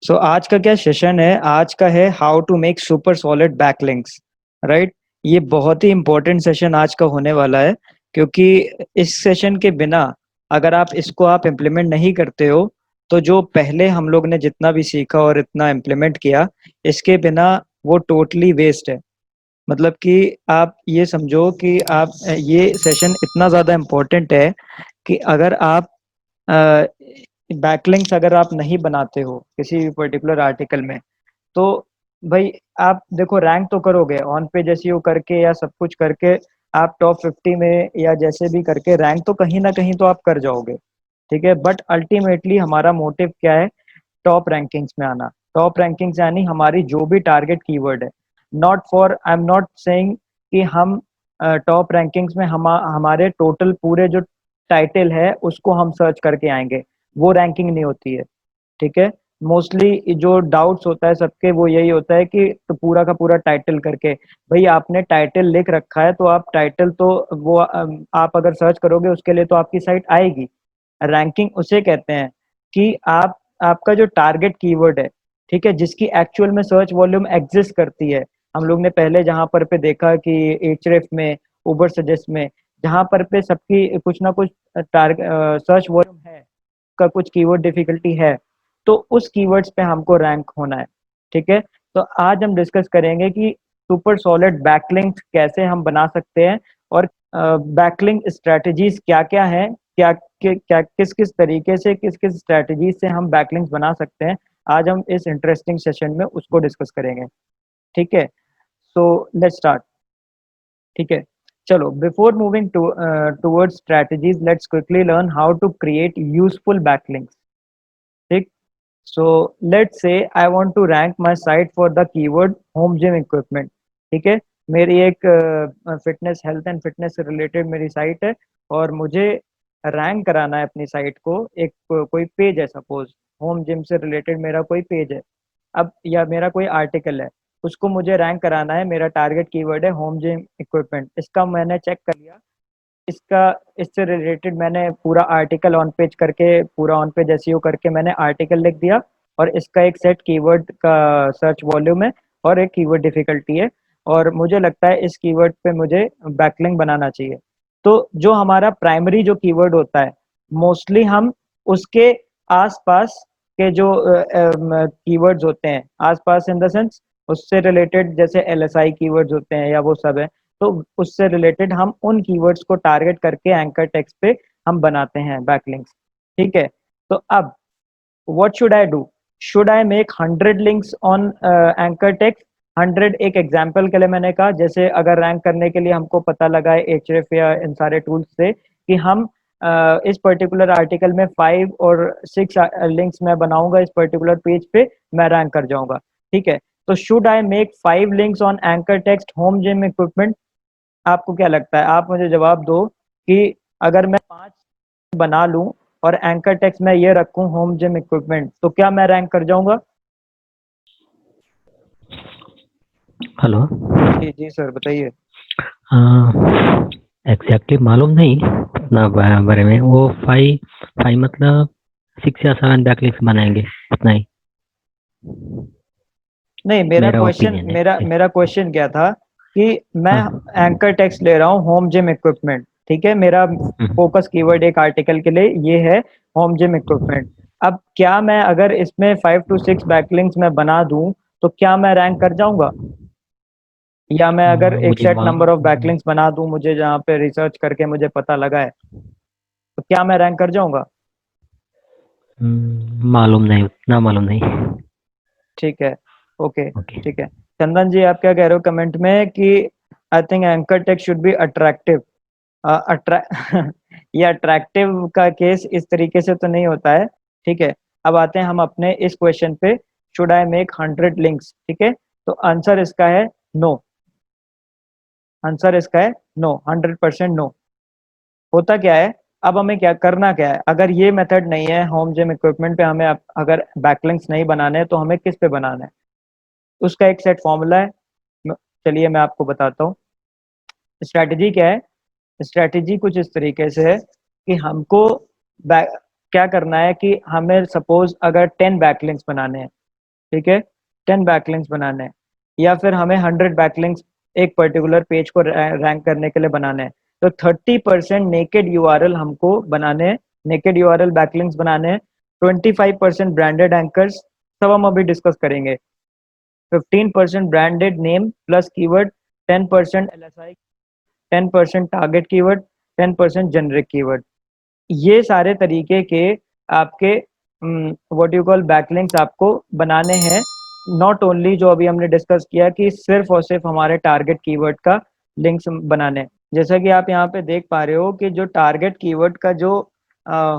आज का क्या सेशन है? आज का है how to make super solid backlinks. Right. ये बहुत ही इंपॉर्टेंट सेशन आज का होने वाला है, क्योंकि इस सेशन के बिना अगर आप इम्प्लीमेंट नहीं करते हो तो जो पहले हम लोग ने जितना भी सीखा और इतना इम्प्लीमेंट किया, इसके बिना वो टोटली वेस्ट है। मतलब कि आप ये समझो कि आप ये सेशन इतना ज़्यादा इम्पोर्टेंट है कि अगर आप बैकलिंक्स अगर आप नहीं बनाते हो किसी भी पर्टिकुलर आर्टिकल में, तो भाई आप देखो रैंक तो करोगे ऑन पेज एसईओ करके या सब कुछ करके, आप टॉप 50 में या जैसे भी करके रैंक तो कहीं ना कहीं तो आप कर जाओगे। ठीक है, बट अल्टीमेटली हमारा मोटिव क्या है? टॉप रैंकिंग्स में आना। टॉप रैंकिंग्स यानी हमारी जो भी टारगेट कीवर्ड है, not for I am not saying कि हम टॉप रैंकिंग्स में हमारे टोटल पूरे जो टाइटल है उसको हम सर्च करके आएंगे, वो रैंकिंग नहीं होती है। ठीक है। मोस्टली जो डाउट्स होता है सबके वो यही होता है कि तो पूरा का पूरा टाइटल करके, भाई आपने टाइटल लिख रखा है तो आप टाइटल तो वो आप अगर सर्च करोगे उसके लिए तो आपकी साइट आएगी। रैंकिंग उसे कहते हैं कि आपका जो टारगेट कीवर्ड है, ठीक है, जिसकी एक्चुअल में सर्च वॉल्यूम एग्जिस्ट करती है। हम लोग ने पहले जहां पर पे देखा कि एचरेफ में, उबर सजेस्ट में, जहां पर पे सबकी कुछ ना कुछ टारगेट सर्च वॉल्यूम है, का कुछ कीवर्ड डिफिकल्टी है, तो उस कीवर्ड्स पे हमको रैंक होना है। ठीक है। तो आज हम डिस्कस करेंगे कि सुपर सॉलिड बैकलिंक कैसे हम बना सकते हैं, और बैकलिंक स्ट्रेटजीज क्या क्या है, क्या किस किस तरीके से, किस किस स्ट्रेटजीज से हम बैकलिंक्स बना सकते हैं। आज हम इस इंटरेस्टिंग सेशन में उसको डिस्कस करेंगे। ठीक है। So let's start. ठीक है। चलो, before moving towards strategies, let's quickly learn how to create useful backlinks. ठीक। So let's say I want to rank my site for the keyword home gym equipment. ठीक है। मेरी एक फिटनेस, हेल्थ एंड फिटनेस से related मेरी site है, और मुझे रैंक कराना है अपनी साइट को। एक कोई पेज है, सपोज होम जिम से रिलेटेड मेरा कोई पेज है, अब या मेरा कोई आर्टिकल है, उसको मुझे रैंक कराना है। मेरा टारगेट कीवर्ड है होम जिम इक्विपमेंट। इसका मैंने चेक कर लिया, इसका इससे रिलेटेड मैंने पूरा आर्टिकल ऑन पेज करके, पूरा ऑन पेज एसईओ करके मैंने आर्टिकल लिख दिया, और इसका एक सेट कीवर्ड का सर्च वॉल्यूम है और एक कीवर्ड डिफिकल्टी है, और मुझे लगता है इस कीवर्ड पे मुझे बैकलिंक बनाना चाहिए। तो जो हमारा प्राइमरी जो कीवर्ड होता है, मोस्टली हम उसके आसपास के जो कीवर्ड्स होते हैं, आसपास इन द सेंस उससे रिलेटेड, जैसे एलएसआई कीवर्ड्स होते हैं या वो सब है, तो उससे रिलेटेड हम उन कीवर्ड्स को टारगेट करके एंकर टेक्स्ट पे हम बनाते हैं बैकलिंक्स। ठीक है। तो अब what should I do? Should I make 100 links on anchor text? 100 एक एग्जांपल के लिए मैंने कहा, जैसे अगर रैंक करने के लिए हमको पता लगा है एचरेफ या इन सारे टूल्स से कि हम इस पर्टिकुलर आर्टिकल में 5 और 6 लिंक्स मैं बनाऊंगा, इस पर्टिकुलर पेज पे मैं रैंक कर जाऊंगा। ठीक है। तो should I make 5 links on anchor text home gym equipment? आपको क्या लगता है? आप मुझे जवाब दो कि अगर मैं 5 बना लूं और एंकर टेक्स्ट में ये रखूं होम जिम इक्विपमेंट, तो क्या मैं रैंक कर जाऊंगा? हेलो। जी जी सर, बताइए। एग्जैक्टली मालूम नहीं उतना बारे में। वो फाइव फाइव मतलब 6 या 7 बैकलिंक्स बनाएंगे, उतना ही नहीं, मेरा मेरा क्वेश्चन ओपिनियन है। मेरा मेरा क्वेश्चन क्या था कि मैं हाँ। एंकर टेक्स्ट ले रहा हूँ होम जिम इक्विपमेंट। ठीक है, मेरा फोकस कीवर्ड एक आर्टिकल के लिए ये है, होम जिम इक्विपमेंट। अब क्या मैं अगर इसमें 5 to 6 बैकलिंक्स में बना दूं, तो क्या मैं रैंक कर जाऊंगा? या मैं अगर एक मुझे सेट नंबर ऑफ मालूम बैकलिंक्स बना दूं, मुझे जहाँ पे रिसर्च करके मुझे पता लगा है, तो क्या मैं रैंक कर जाऊंगा? मालूम नहीं, उतना मालूम नहीं। ठीक है। ओके। ओके। ठीक है। चंदन जी, आप क्या कह रहे हो कमेंट में कि I think anchor text should be attractive? ये अट्रैक्टिव का केस इस तरीके से तो नहीं होता है। ठीक है। अब आते हैं हम अपने इस क्वेश्चन पे, शुड आई मेक 100 लिंक्स? ठीक है। तो आंसर इसका है नो। आंसर इसका है नो, 100% नो। होता क्या है? अब हमें क्या करना, क्या है अगर ये मेथड नहीं है होम जिम इक्विपमेंट पे, हमें अगर बैकलिंक्स नहीं बनाने हैं, तो हमें किस पे बनाना है? उसका एक सेट फॉर्मूला है। चलिए मैं आपको बताता हूँ। स्ट्रैटेजी क्या है? स्ट्रैटेजी कुछ इस तरीके से है कि हमको क्या करना है कि हमें सपोज अगर 10 बैकलिंक्स बनाने हैं, ठीक है, 10 बैकलिंक्स बनाने हैं, या फिर हमें 100 बैकलिंक्स एक पर्टिकुलर पेज को रैंक करने के लिए बनाने हैं, तो 30% नेकेड यूआरएल हमको बनाने हैं, नेकेड यूआरएल बैकलिंक्स बनाने हैं, 25% ब्रांडेड एंकर्स, सब हम अभी डिस्कस करेंगे, 15% branded name plus keyword, 10% LSI, 10% target keyword, 10% generic keyword. ये सारे तरीके के आपके व्हाट यू कॉल बैकलिंक्स आपको बनाने हैं। नॉट ओनली जो अभी हमने डिस्कस किया कि सिर्फ और सिर्फ हमारे टारगेट कीवर्ड का लिंक्स बनाने हैं। जैसा कि आप यहाँ पे देख पा रहे हो कि जो टारगेट कीवर्ड का जो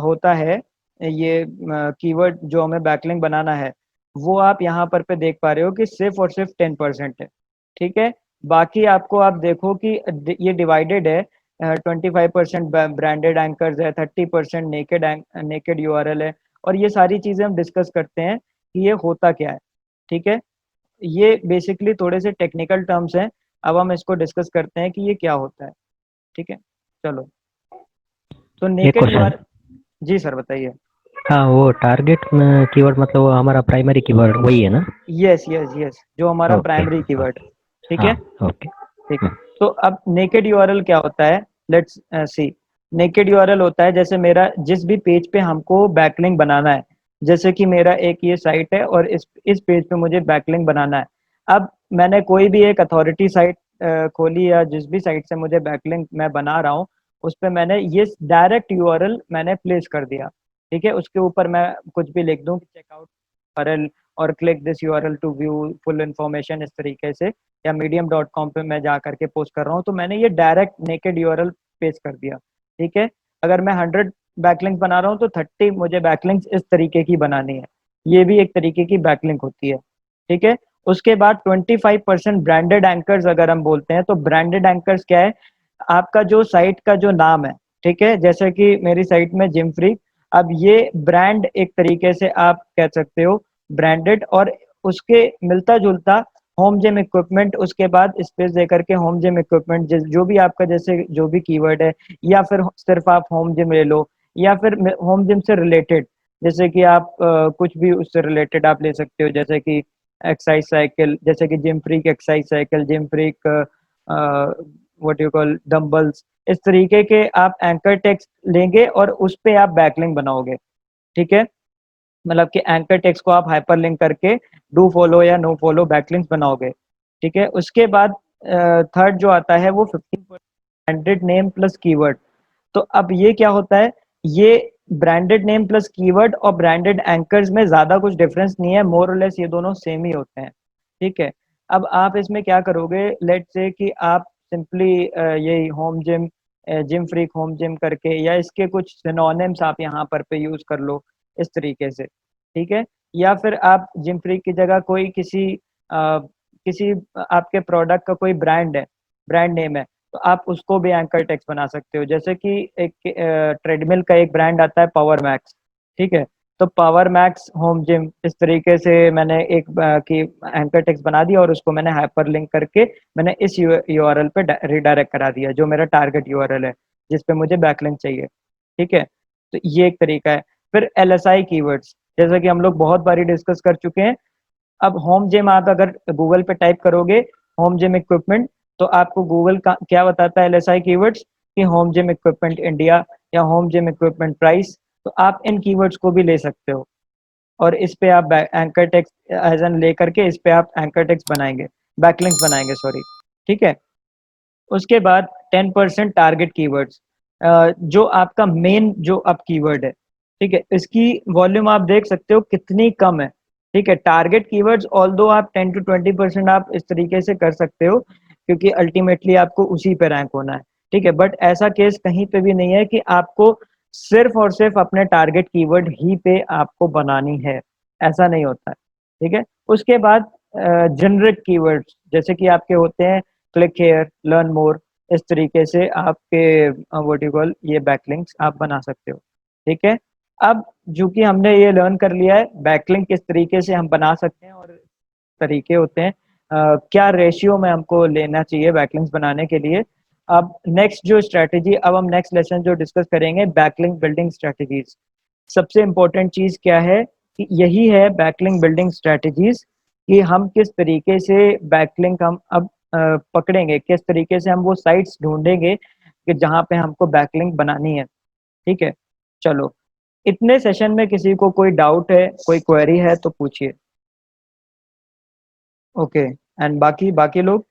होता है, ये कीवर्ड जो हमें बैकलिंक बनाना है, वो आप यहाँ पर पे देख पा रहे हो कि सिर्फ और सिर्फ 10% है। ठीक है, बाकी आपको आप देखो कि ये डिवाइडेड है, 25% ब्रांडेड एंकर्स है, 30% नेकेड यूआरएल है, और ये सारी चीजें हम डिस्कस करते हैं कि ये होता क्या है। ठीक है, ये बेसिकली थोड़े से टेक्निकल टर्म्स हैं, अब हम इसको डिस्कस करते हैं कि ये क्या होता है। ठीक है, चलो, तो एक नेकेड क्वेश्चन। यूआर जी सर बताइए। हाँ, वो टारगेट कीवर्ड मतलब वो हमारा प्राइमरी कीवर्ड वही है ना? यस यस यस, जो हमारा ओके। Primary keyword. ओके। ठीक हाँ। है, ओके। ठीक है। तो अब नेकेड यूआरएल क्या होता है, लेट्स सी। नेकेड यूआरएल होता है जैसे मेरा जिस भी पेज पे हमको बैकलिंक बनाना है, जैसे कि मेरा एक ये साइट है और इस पेज पे मुझे बैकलिंक बनाना है। अब मैंने कोई भी एक अथॉरिटी साइट खोली, या जिस भी साइट से मुझे बैकलिंक मैं बना रहा हूँ, उस पे मैंने ये डायरेक्ट यूआरएल मैंने प्लेस कर दिया। ठीक है, उसके ऊपर मैं कुछ भी लिख दूं कि चेकआउट यूआरएल और click this URL to view full information, इस तरीके से, या medium.com पे मैं जा करके पोस्ट कर रहा हूँ, तो मैंने ये डायरेक्ट नेकेड यूआरएल पेस्ट कर दिया। ठीक है, अगर मैं 100 बैकलिंक बना रहा हूँ तो 30 मुझे बैकलिंक्स इस तरीके की बनानी है, ये भी एक तरीके की बैकलिंक होती है। ठीक है, उसके बाद 25% ब्रांडेड एंकर्स अगर हम बोलते हैं, तो ब्रांडेड एंकर्स क्या है, आपका जो साइट का जो नाम है। ठीक है, जैसे कि मेरी साइट में जिम फ्री, अब ये ब्रांड एक तरीके से आप कह सकते हो ब्रांडेड, और उसके मिलता जुलता होम जिम इक्विपमेंट, उसके बाद स्पेस देकर के होम जिम इक्विपमेंट, जो भी आपका जैसे जो भी कीवर्ड है, या फिर सिर्फ आप होम जिम ले लो, या फिर होम जिम से रिलेटेड, जैसे कि आप कुछ भी उससे रिलेटेड आप ले सकते हो, जैसे कि एक्सरसाइज साइकिल, जैसे कि gym freak exercise cycle, gym freak what you call dumbbells, इस तरीके के आप एंकर टेक्स्ट लेंगे और उस पे आप बैकलिंक बनाओगे। ठीक है, मतलब कि एंकर टेक्स्ट को आप हाइपरलिंक करके डू फॉलो या नो फॉलो बैकलिंक्स बनाओगे। ठीक है, उसके बाद थर्ड जो आता है वो 15% ब्रांडेड नेम प्लस कीवर्ड। तो अब ये क्या होता है, ये ब्रांडेड नेम प्लस कीवर्ड और ब्रांडेड एंकर्स में ज्यादा कुछ डिफरेंस नहीं है, मोर और लेस ये दोनों सेम ही होते हैं। ठीक है, अब आप इसमें क्या करोगे, लेट से कि आप सिंपली यही home gym, gym freak home gym करके, या इसके कुछ सिनोनिम्स आप यहाँ पर पे यूज कर लो इस तरीके से। ठीक है, या फिर आप जिम फ्रीक की जगह कोई किसी आपके प्रोडक्ट का कोई ब्रांड है, ब्रांड नेम है, तो आप उसको भी एंकर टेक्स्ट बना सकते हो, जैसे कि एक ट्रेडमिल का एक ब्रांड आता है पावर मैक्स। ठीक है, तो पावर मैक्स होम जिम, इस तरीके से मैंने एक की एंकर टेक्स्ट बना दिया और उसको मैंने हाइपर लिंक करके मैंने इस यूआरएल पे रिडायरेक्ट करा दिया, जो मेरा टारगेट यूआरएल है जिस पे मुझे बैकलिंक चाहिए। ठीक है, तो ये एक तरीका है। फिर एलएसआई कीवर्ड्स, जैसा कि हम लोग बहुत बारी डिस्कस कर चुके हैं। अब होम जिम आप अगर गूगल पे टाइप करोगे होम जिम इक्विपमेंट, तो आपको गूगल का क्या बताता है एलएसआई कीवर्ड्स, कि होम जिम इक्विपमेंट इंडिया या होम जिम इक्विपमेंट प्राइस, तो आप इन कीवर्ड्स को भी ले सकते हो, और इस पे आप एंकर टेक्स्ट एज एन ले करके इस पे आप एंकर टेक्स्ट बनाएंगे, बैकलिंक्स बनाएंगे, सॉरी। ठीक है, उसके बाद 10% टारगेट कीवर्ड्स, जो आपका मेन जो अब कीवर्ड है। ठीक है, इसकी वॉल्यूम आप देख सकते हो कितनी कम है। ठीक है, टारगेट कीवर्ड्स ऑल्दो आप 10 to 20% आप इस तरीके से कर सकते हो, क्योंकि अल्टीमेटली आपको उसी पे रैंक होना है। ठीक है, बट ऐसा केस कहीं पे भी नहीं है कि आपको सिर्फ और सिर्फ अपने टारगेट कीवर्ड ही पे आपको बनानी है, ऐसा नहीं होता है। ठीक है, उसके बाद जेनरिक कीवर्ड्स, जैसे कि आपके होते हैं क्लिक हेयर, लर्न मोर, इस तरीके से आपके व्हाट यू कॉल ये बैकलिंक्स आप बना सकते हो। ठीक है, अब जो कि हमने ये लर्न कर लिया है बैकलिंक किस तरीके से हम बना सकते हैं, और तरीके होते हैं क्या रेशियो में हमको लेना चाहिए बैकलिंक्स बनाने के लिए। अब नेक्स्ट जो स्ट्रेटेजी, अब हम नेक्स्ट लेसन जो डिस्कस करेंगे, बैकलिंक बिल्डिंग स्ट्रेटेजीज। सबसे इंपॉर्टेंट चीज क्या है, कि यही है बैकलिंक बिल्डिंग स्ट्रेटजीज, कि हम किस तरीके से बैकलिंक हम अब पकड़ेंगे, किस तरीके से हम वो साइट्स ढूंढेंगे कि जहाँ पे हमको बैकलिंक बनानी है। ठीक है, चलो, इतने सेशन में किसी को कोई डाउट है, कोई क्वेरी है तो पूछिए। ओके, एंड बाकी बाकी लोग